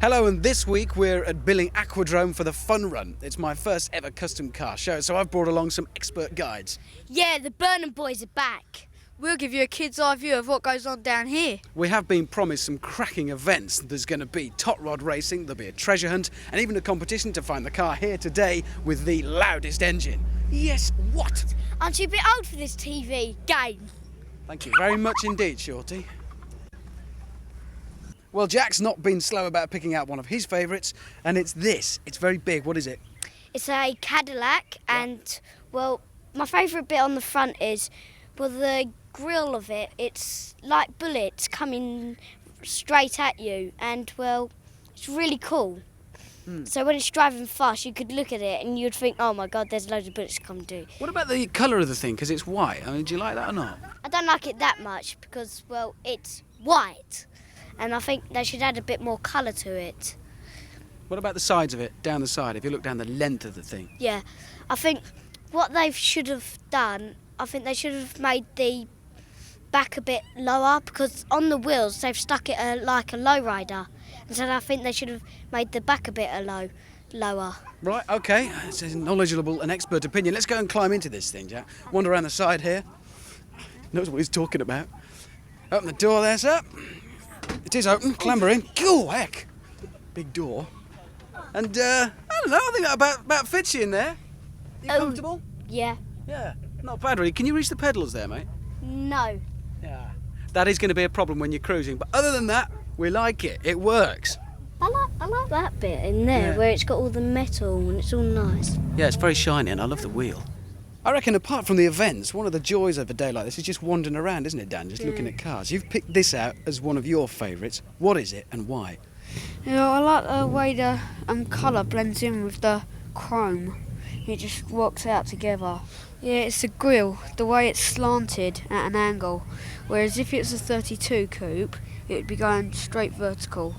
Hello, and this week we're at Billing Aquadrome for the fun run. It's my first ever custom car show, so I've brought along some expert guides. Yeah, the Burnham boys are back. We'll give you a kid's eye view of what goes on down here. We have been promised some cracking events. There's going to be tot rod racing, there'll be a treasure hunt, and even a competition to find the car here today with the loudest engine. Yes, what? Aren't you a bit old for this TV game? Thank you very much indeed, Shorty. Well, Jack's not been slow about picking out one of his favourites, and it's this. It's very big. What is it? It's a Cadillac, and, well, my favourite bit on the front is, well, the grille of it. It's like bullets coming straight at you, and, well, it's really cool. So when it's driving fast, you could look at it and you'd think, oh my God, there's loads of bullets coming to. What about the colour of the thing? Because it's white. I mean, do you like that or not? I don't like it that much because, well, it's white. And I think they should add a bit more colour to it. What about the sides of it, down the side, if you look down the length of the thing? Yeah, I think what they should have done, I think they should have made the back a bit lower, because on the wheels they've stuck it like a lowrider. And so I think they should have made the back a bit lower. Right, OK. It's a knowledgeable and expert opinion. Let's go and climb into this thing, Jack. Wander around the side here. Knows what he's talking about. Open the door there, sir. It is open. Clamber in. Oh, heck. Big door. And, I don't know, I think that about fits you in there. You comfortable? Yeah. Yeah. Not bad, really. Can you reach the pedals there, mate? No. Yeah. That is going to be a problem when you're cruising. But other than that, we like it. It works. I like that bit in there where it's got all the metal and it's all nice. Yeah, it's very shiny and I love the wheel. I reckon apart from the events, one of the joys of a day like this is just wandering around, isn't it, Dan? Just looking at cars. You've picked this out as one of your favourites. What is it and why? Yeah, I like the way the colour blends in with the chrome. It just works out together. Yeah, it's the grille, the way it's slanted at an angle. Whereas if it's a 32 coupe, it would be going straight vertical.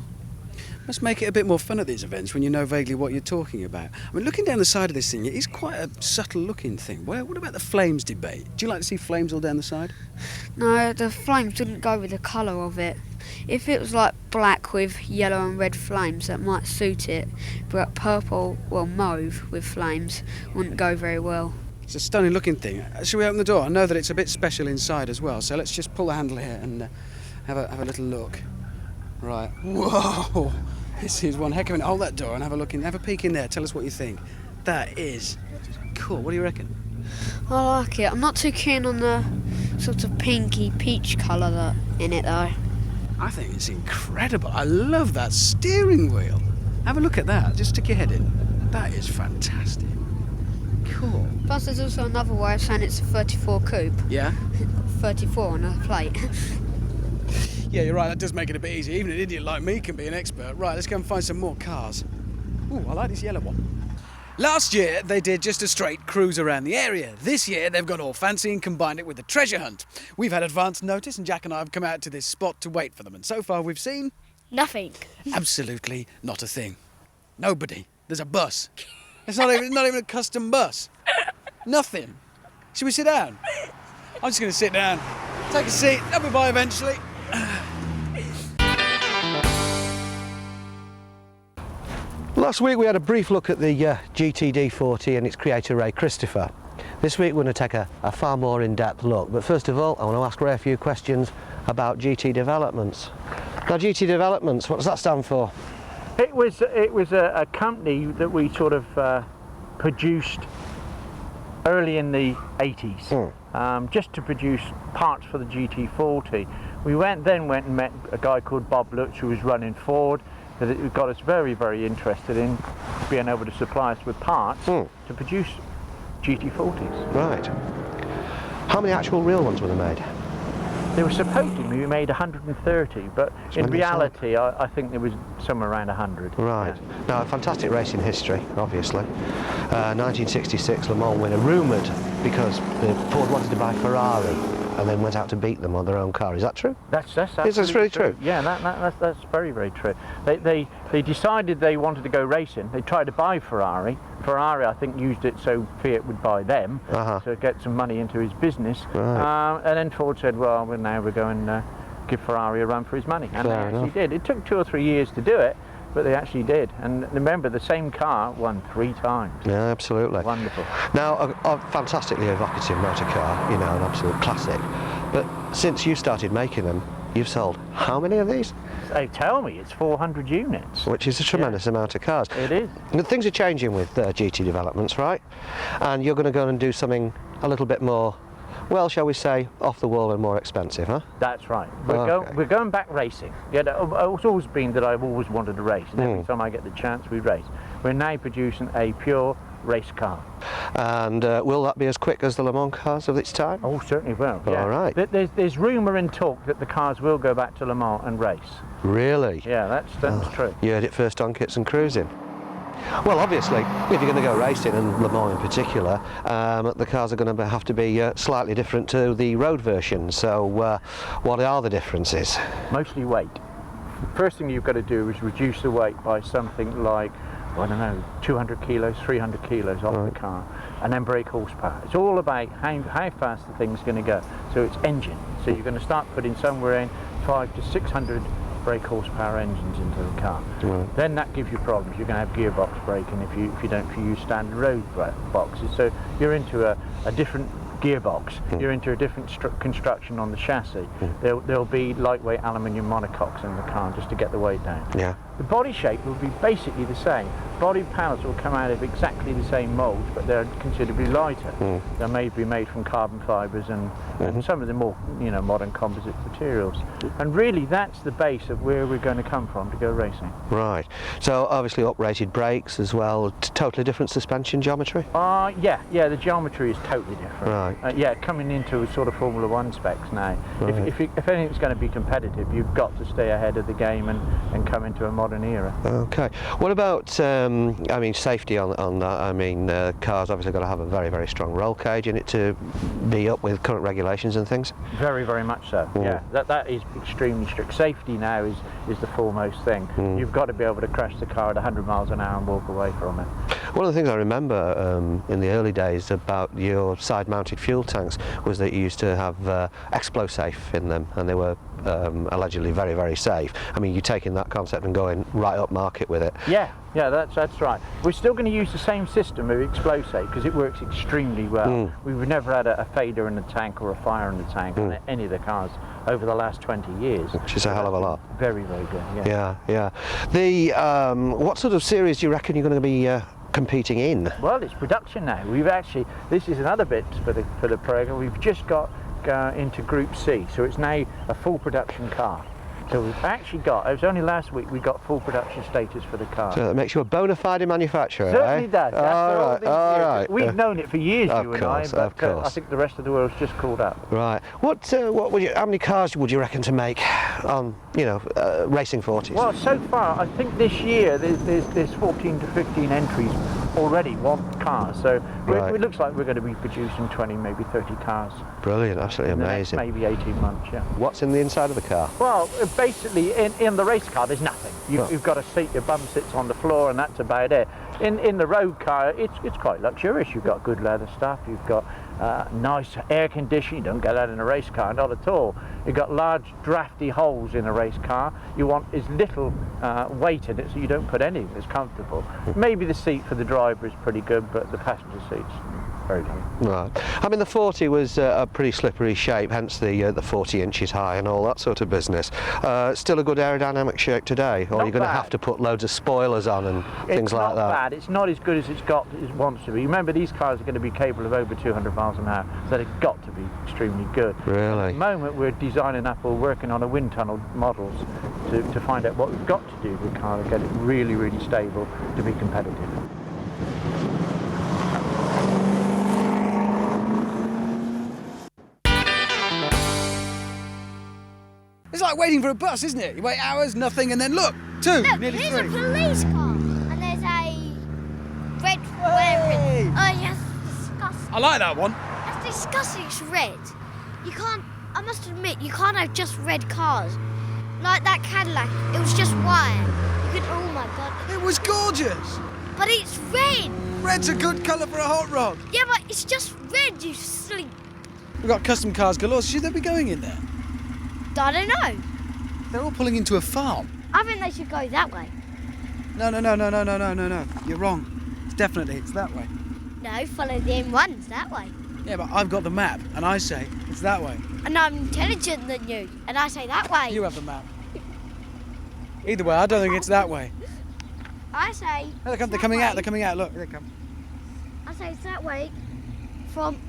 Must make it a bit more fun at these events when you know vaguely what you're talking about. I mean, looking down the side of this thing, it is quite a subtle-looking thing. Well, what about the flames debate? Do you like to see flames all down the side? No, the flames wouldn't go with the colour of it. If it was like black with yellow and red flames, that might suit it. But purple, well, mauve with flames wouldn't go very well. It's a stunning-looking thing. Shall we open the door? I know that it's a bit special inside as well, so let's just pull the handle here and have a little look. Right. Whoa! This is one heck of an... Hold that door and have a peek in there. Tell us what you think. That is cool. What do you reckon? I like it. I'm not too keen on the sort of pinky peach colour in it though. I think it's incredible. I love that steering wheel. Have a look at that. Just stick your head in. That is fantastic. Cool. Plus there's also another way of saying it's a 34 coupe. Yeah? 34 on a plate. Yeah, you're right, that does make it a bit easier. Even an idiot like me can be an expert. Right, let's go and find some more cars. Ooh, I like this yellow one. Last year, they did just a straight cruise around the area. This year, they've gone all fancy and combined it with the treasure hunt. We've had advance notice, and Jack and I have come out to this spot to wait for them. And so far, we've seen... Nothing. Absolutely not a thing. Nobody. There's a bus. It's not even a custom bus. Nothing. Should we sit down? I'm just going to sit down. Take a seat. I'll be by eventually. Last week we had a brief look at the GTD40 and its creator Ray Christopher. This week we're going to take a far more in-depth look, but first of all I want to ask Ray a few questions about GT Developments. Now, GT Developments, what does that stand for? It was a company that we sort of produced early in the 80s, just to produce parts for the GT40. We then went and met a guy called Bob Lutz, who was running Ford, that it got us very, very interested in being able to supply us with parts to produce GT40s. Right. How many actual real ones were there made? They were supposed to be made 130, but in reality I think there was somewhere around 100. Right. Yeah. Now, a fantastic racing history, obviously. 1966 Le Mans winner, rumoured because Ford wanted to buy Ferrari and then went out to beat them on their own car. Is that true? That's really true. Yeah, that's very, very true. They decided they wanted to go racing. They tried to buy Ferrari. Ferrari, I think, used it so Fiat would buy them to get some money into his business. Right. And then Ford said, well, now we're going to give Ferrari a run for his money. And they actually did. It took 2 or 3 years to do it. but they actually did. And remember, the same car won 3 times. Yeah, absolutely. Wonderful. Now, a fantastically evocative motor car, you know, an absolute classic. But since you started making them, you've sold how many of these? They tell me it's 400 units. Which is a tremendous amount of cars. It is. And things are changing with GT developments, right? And you're going to go and do something a little bit more, well, shall we say, off the wall and more expensive, huh? That's right. Okay. We're going back racing. Yeah, it's always been that I've always wanted to race, and every time I get the chance, we race. We're now producing a pure race car. And will that be as quick as the Le Mans cars of its time? Oh, certainly will. Yeah. All right. There's rumour and talk that the cars will go back to Le Mans and race. Really? Yeah, that's true. You heard it first on Kits and Cruisin. Well, obviously, if you're going to go racing, and Le Mans in particular, the cars are going to have to be slightly different to the road version. So, what are the differences? Mostly weight. First thing you've got to do is reduce the weight by something like, I don't know, 200 kilos, 300 kilos off the car, and then brake horsepower. It's all about how fast the thing's going to go. So it's engine. So you're going to start putting somewhere in 500 to 600 brake horsepower engines into the car. Then that gives you problems. You're going to have gearbox braking if you use standard road boxes. So you're into a different gearbox. You're into a different construction on the chassis. There'll be lightweight aluminium monocoques in the car just to get the weight down. Yeah. The body shape will be basically the same. Body panels will come out of exactly the same moulds, but they're considerably lighter. They may be made from carbon fibres and some of the more modern composite materials. And really, that's the base of where we're going to come from to go racing. Right. So obviously uprated brakes as well. Totally different suspension geometry. Yeah. The geometry is totally different. Right. Yeah, coming into sort of Formula One specs now. Right. If anything's going to be competitive, you've got to stay ahead of the game and come into a modern era. Okay. What about safety on that? Cars obviously got to have a very, very strong roll cage in it to be up with current regulations and things. Very, very much so. Yeah, that is extremely strict. Safety now is the foremost thing. You've got to be able to crash the car at 100 miles an hour and walk away from it. One of the things I remember in the early days about your side-mounted fuel tanks was that you used to have Explosafe in them, and they were allegedly very, very safe. I mean, you're taking that concept and going right up market with it. Yeah, that's right. We're still going to use the same system of Explosate because it works extremely well. We've never had a failure in the tank or a fire in the tank on any of the cars over the last 20 years. Which is a hell of a lot. Very, very good, Yeah. The what sort of series do you reckon you're going to be competing in? Well, it's production now. This is another bit for the program. We've just got into Group C, so it's now a full production car. So we've actually got, it was only last week we got full production status for the car. So that makes you a bona fide manufacturer, Certainly does. All right. We've known it for years, you and I, but of course. I think the rest of the world's just caught up. Right. What would you? How many cars would you reckon to make on racing 40s? Well, so far I think this year there's 14 to 15 entries already, one car. So it looks like we're going to be producing 20, maybe 30 cars. Brilliant, absolutely amazing. Maybe 18 months, yeah. What's in the inside of the car? Well, basically in the race car there's nothing. You've got a seat, your bum sits on the floor, and that's about it. In the road car it's quite luxurious. You've got good leather stuff, you've got nice air conditioning. You don't get that in a race car, not at all. You've got large drafty holes in a race car. You want as little weight in it so you don't put anything that's comfortable. Maybe the seat for the driver is pretty good, but the passenger seat's very good. Right. I mean, the 40 was a pretty slippery shape, hence the 40 inches high and all that sort of business. Still a good aerodynamic shape today, or Not you're going to bad. have to put loads of spoilers on and things like that? It's not bad. It's not as good as it wants to be. Remember, these cars are going to be capable of over 200 miles an hour, so they've got to be extremely good. Really? At the moment, we're designing up or working on a wind tunnel models to find out what we've got to do with the car to get it really, really stable to be competitive. It's like waiting for a bus, isn't it? You wait hours, nothing, and then look, two, Look, nearly there's three. a police car, and there's a red Hey! Oh, yes, disgusting. I like that one. That's disgusting. It's red. You can't. I must admit, you can't have just red cars. Like that Cadillac, it was just white. You could. Oh my God. It was gorgeous. But it's red. Red's a good colour for a hot rod. Yeah, but it's just red. You silly. We've got custom cars galore. Should they be going in there? I don't know. They're all pulling into a farm. I think they should go that way. No. You're wrong. It's that way. No, follow the M1, it's that way. Yeah, but I've got the map, and I say it's that way. And I'm intelligent than you, and I say that way. You have the map. Either way, I don't think it's that way. I say. Oh, they're coming out. They're coming out. Look, they come. I say it's that way from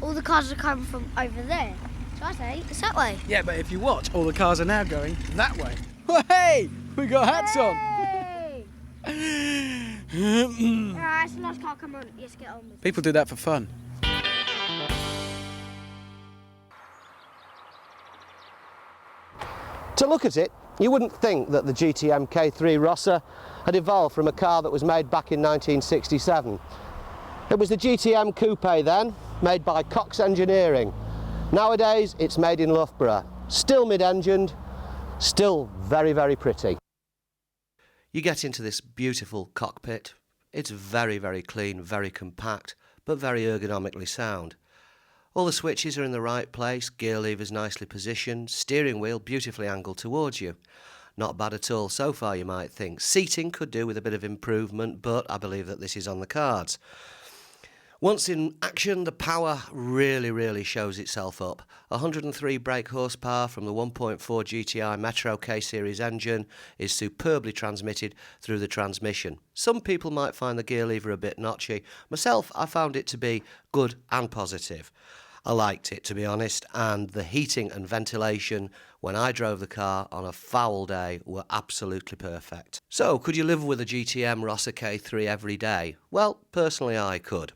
all the cars are coming from over there. So I say it's that way. Yeah, but if you watch, all the cars are now going that way. Hey, we got hats on. Hey! Alright, it's the last car. Come on, let's get on with it. People do that for fun. To look at it, you wouldn't think that the GTM K3 Rossa had evolved from a car that was made back in 1967. It was the GTM Coupe then, made by Cox Engineering. Nowadays, it's made in Loughborough. Still mid-engined, still very, very pretty. You get into this beautiful cockpit. It's very, very clean, very compact, but very ergonomically sound. All the switches are in the right place, gear levers nicely positioned, steering wheel beautifully angled towards you. Not bad at all so far, you might think. Seating could do with a bit of improvement, but I believe that this is on the cards. Once in action, the power really shows itself up. 103 brake horsepower from the 1.4 GTI Metro K-Series engine is superbly transmitted through the transmission. Some people might find the gear lever a bit notchy. Myself, I found it to be good and positive. I liked it, to be honest, and the heating and ventilation when I drove the car on a foul day were absolutely perfect. So, could you live with a GTM Rossa K3 every day? Well, personally I could.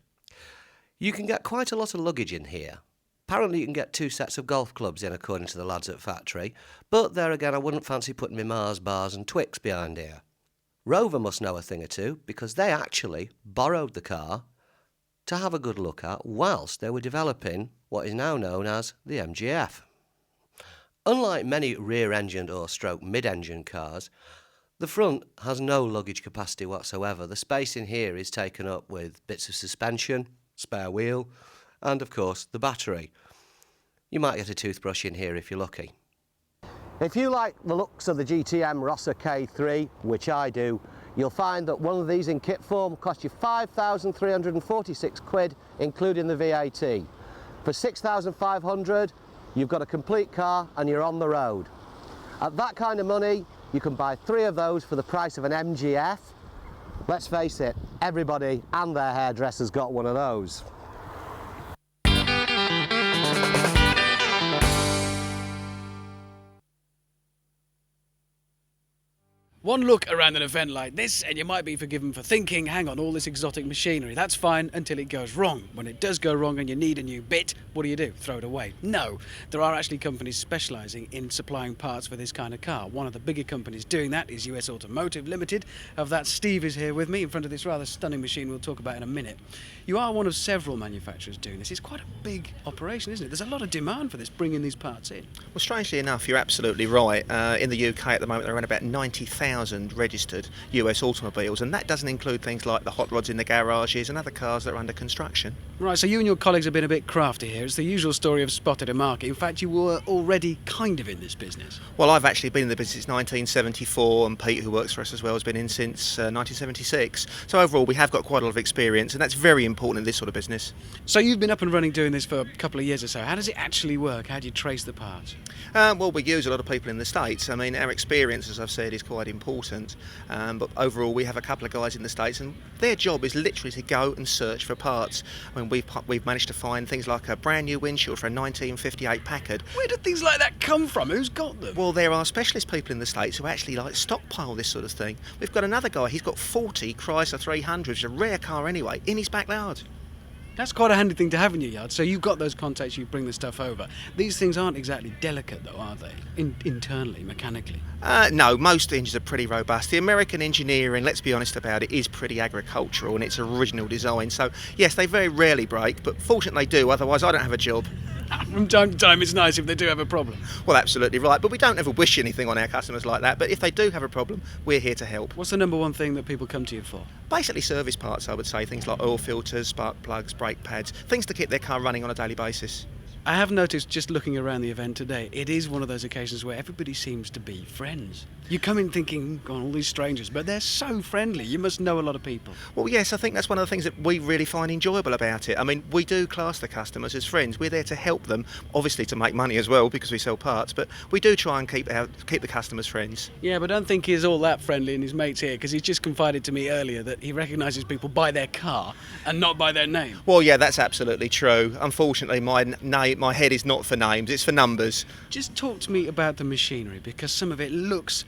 You can get quite a lot of luggage in here. Apparently you can get 2 sets of golf clubs in, according to the lads at factory, but there again I wouldn't fancy putting my Mars bars and Twix behind here. Rover must know a thing or two, because they actually borrowed the car to have a good look at whilst they were developing what is now known as the MGF. Unlike many rear-engined or stroke mid-engine cars, the front has no luggage capacity whatsoever. The space in here is taken up with bits of suspension, spare wheel, and of course the battery. You might get a toothbrush in here if you're lucky. If you like the looks of the GTM Rossa K3, which I do, you'll find that one of these in kit form costs you £5,346, including the VAT. For £6,500, you've got a complete car and you're on the road. At that kind of money, you can buy 3 of those for the price of an MGF. Let's face it, everybody and their hairdresser's got one of those. One look around an event like this and you might be forgiven for thinking, hang on, all this exotic machinery, that's fine until it goes wrong. When it does go wrong and you need a new bit, what do? Throw it away? No, there are actually companies specialising in supplying parts for this kind of car. One of the bigger companies doing that is US Automotive Limited. Of that, Steve is here with me in front of this rather stunning machine we'll talk about in a minute. You are one of several manufacturers doing this. It's quite a big operation, isn't it? There's a lot of demand for this, bringing these parts in. Well, strangely enough, you're absolutely right. In the UK at the moment, there are around about 90,000 registered US automobiles, and that doesn't include things like the hot rods in the garages and other cars that are under construction. Right, so you and your colleagues have been a bit crafty here. It's the usual story of spotted a market. In fact, you were already kind of in this business. Well, I've actually been in the business since 1974, and Pete, who works for us as well, has been in since 1976. So overall, we have got quite a lot of experience, and that's very important in this sort of business. So you've been up and running doing this for a couple of years or so. How does it actually work? How do you trace the parts? Well, we use a lot of people in the States. I mean, our experience, as I've said, is quite important. But overall, we have a couple of guys in the States, and their job is literally to go and search for parts. I mean, we've managed to find things like a brand new windshield for a 1958 Packard. Where did things like that come from? Who's got them? Well, there are specialist people in the States who actually stockpile this sort of thing. We've got another guy, he's got 40 Chrysler 300s, which is a rare car anyway, in his backyard. That's quite a handy thing to have in your yard. So you've got those contacts, you bring the stuff over. These things aren't exactly delicate though, are they? Internally, mechanically? No, most engines are pretty robust. The American engineering, let's be honest about it, is pretty agricultural in its original design. So yes, they very rarely break, but fortunately they do, otherwise I don't have a job. From time to time it's nice if they do have a problem. Well, absolutely right, but we don't ever wish anything on our customers like that. But if they do have a problem, we're here to help. What's the number one thing that people come to you for? Basically service parts, I would say, things like oil filters, spark plugs, brake pads, things to keep their car running on a daily basis. I have noticed, just looking around the event today, it is one of those occasions where everybody seems to be friends. You come in thinking, God, all these strangers, but they're so friendly. You must know a lot of people. Well, yes, I think that's one of the things that we really find enjoyable about it. I mean, we do class the customers as friends. We're there to help them, obviously to make money as well because we sell parts, but we do try and keep the customers friends. Yeah, but I don't think he's all that friendly and his mates here, because he's just confided to me earlier that he recognises people by their car and not by their name. Well, yeah, that's absolutely true. Unfortunately, my head is not for names, it's for numbers. Just talk to me about the machinery, because some of it looks...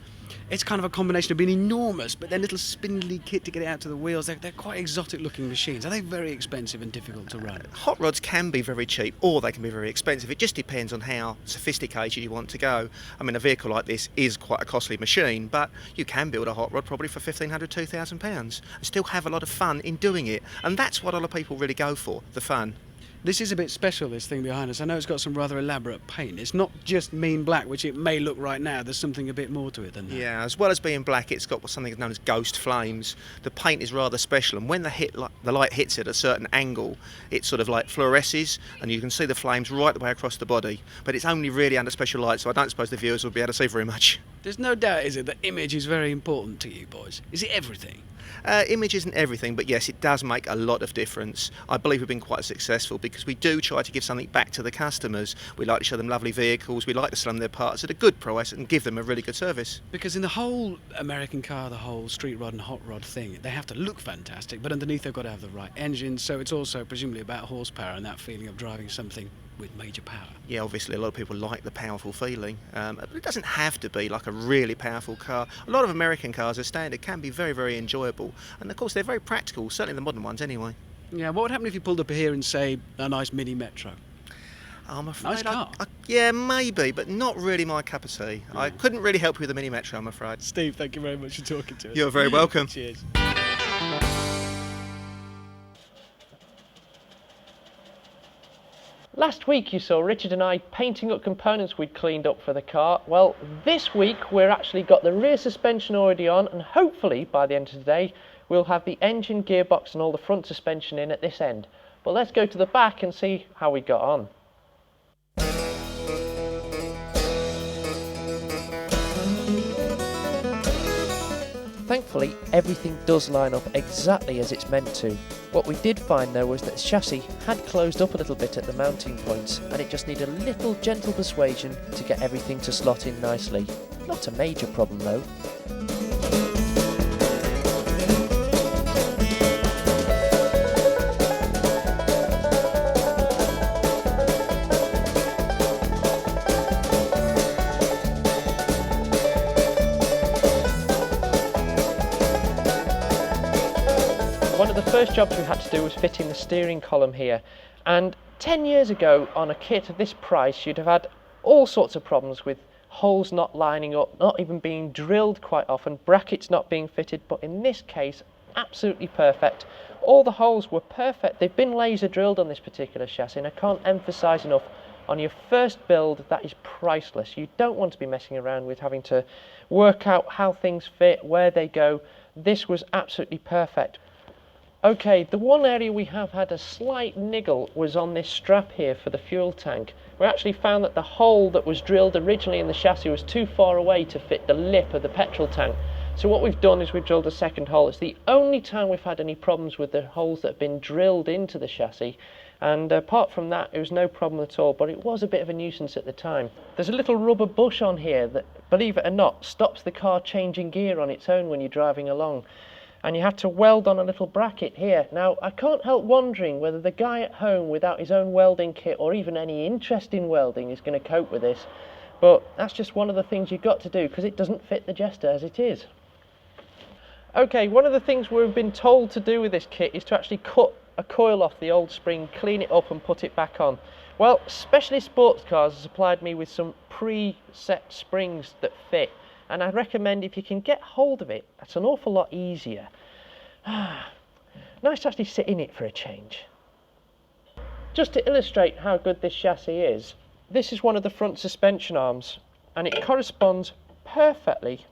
It's kind of a combination of being enormous, but then little spindly kit to get it out to the wheels. They're quite exotic looking machines. Are they very expensive and difficult to run? Hot rods can be very cheap or they can be very expensive. It just depends on how sophisticated you want to go. I mean, a vehicle like this is quite a costly machine, but you can build a hot rod probably for £1,500, £2,000 and still have a lot of fun in doing it. And that's what a lot of people really go for, the fun. This is a bit special, this thing behind us. I know it's got some rather elaborate paint. It's not just mean black, which it may look right now. There's something a bit more to it than that. Yeah, as well as being black, it's got something known as ghost flames. The paint is rather special, and when the light hits it at a certain angle, it sort of like fluoresces, and you can see the flames right the way across the body. But it's only really under special light, so I don't suppose the viewers will be able to see very much. There's no doubt, is it, that image is very important to you boys? Is it everything? Image isn't everything, but yes, it does make a lot of difference. I believe we've been quite successful because we do try to give something back to the customers. We like to show them lovely vehicles, we like to sell them their parts at a good price and give them a really good service. Because in the whole American car, the whole street rod and hot rod thing, they have to look fantastic, but underneath they've got to have the right engine, so it's also presumably about horsepower and that feeling of driving something with major power. Yeah, obviously a lot of people like the powerful feeling, but it doesn't have to be like a really powerful car. A lot of American cars as standard can be very, very enjoyable, and of course they're very practical, certainly the modern ones anyway. Yeah, what would happen if you pulled up here and, say, a nice Mini Metro? I'm afraid Nice car. Yeah, maybe, but not really my cup of tea. Yeah. I couldn't really help you with the Mini Metro, I'm afraid. Steve, thank you very much for talking to us. You're very welcome. Cheers. Last week you saw Richard and I painting up components we'd cleaned up for the car. Well, this week we're actually got the rear suspension already on, and hopefully by the end of the day we'll have the engine, gearbox and all the front suspension in at this end. But let's go to the back and see how we got on. Thankfully, everything does line up exactly as it's meant to. What we did find though was that the chassis had closed up a little bit at the mounting points, and it just needed a little gentle persuasion to get everything to slot in nicely. Not a major problem though. One of the first jobs we had to do was fitting the steering column here, and 10 years ago on a kit of this price you'd have had all sorts of problems with holes not lining up, not even being drilled quite often, brackets not being fitted, but in this case absolutely perfect. All the holes were perfect. They've been laser drilled on this particular chassis, and I can't emphasize enough, on your first build that is priceless. You don't want to be messing around with having to work out how things fit, where they go. This was absolutely perfect. Okay, the one area we have had a slight niggle was on this strap here for the fuel tank. We actually found that the hole that was drilled originally in the chassis was too far away to fit the lip of the petrol tank. So what we've done is we've drilled a second hole. It's the only time we've had any problems with the holes that have been drilled into the chassis. And apart from that, it was no problem at all, but it was a bit of a nuisance at the time. There's a little rubber bush on here that, believe it or not, stops the car changing gear on its own when you're driving along. And you have to weld on a little bracket here. Now, I can't help wondering whether the guy at home without his own welding kit or even any interest in welding is going to cope with this. But that's just one of the things you've got to do, because it doesn't fit the Jester as it is. Okay, one of the things we've been told to do with this kit is to actually cut a coil off the old spring, clean it up and put it back on. Well, Specialist Sports Cars has supplied me with some pre-set springs that fit. And I recommend if you can get hold of it, that's an awful lot easier. Nice to actually sit in it for a change. Just to illustrate how good this chassis is, this is one of the front suspension arms, and it corresponds perfectly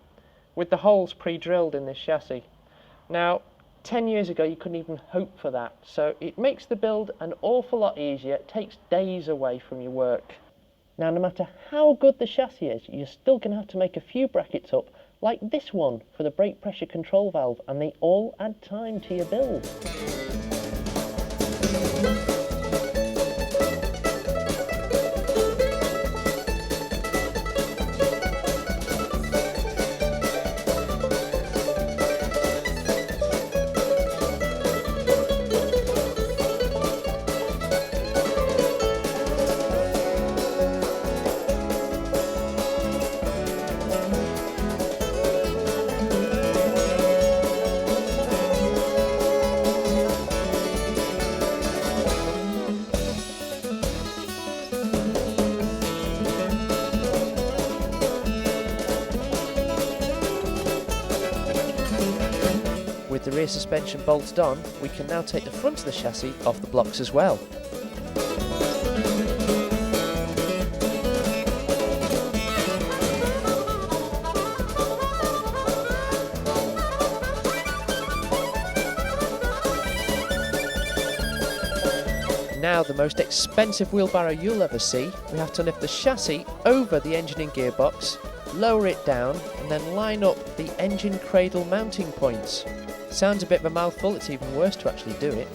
with the holes pre-drilled in this chassis. Now, 10 years ago you couldn't even hope for that, so it makes the build an awful lot easier. It takes days away from your work. Now, no matter how good the chassis is, you're still going to have to make a few brackets up, like this one for the brake pressure control valve, and they all add time to your build. With the rear suspension bolted on, we can now take the front of the chassis off the blocks as well. Now, the most expensive wheelbarrow you'll ever see, we have to lift the chassis over the engine and gearbox, lower it down, and then line up the engine cradle mounting points. Sounds a bit of a mouthful, it's even worse to actually do it.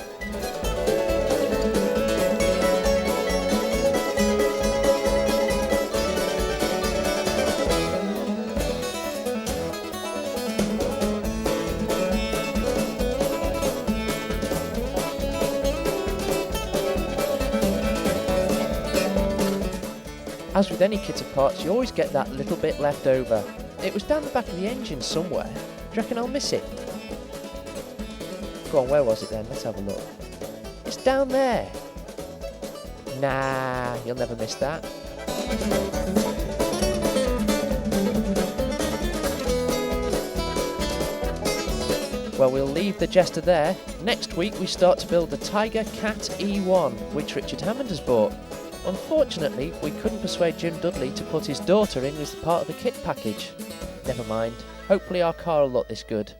As with any kit of parts, you always get that little bit left over. It was down the back of the engine somewhere. Do you reckon I'll miss it? Go on, where was it then? Let's have a look. It's down there. Nah, you'll never miss that. Well, we'll leave the Jester there. Next week we start to build the Tiger Cat E1, which Richard Hammond has bought. Unfortunately, we couldn't persuade Jim Dudley to put his daughter in as part of the kit package. Never mind. Hopefully our car will look this good.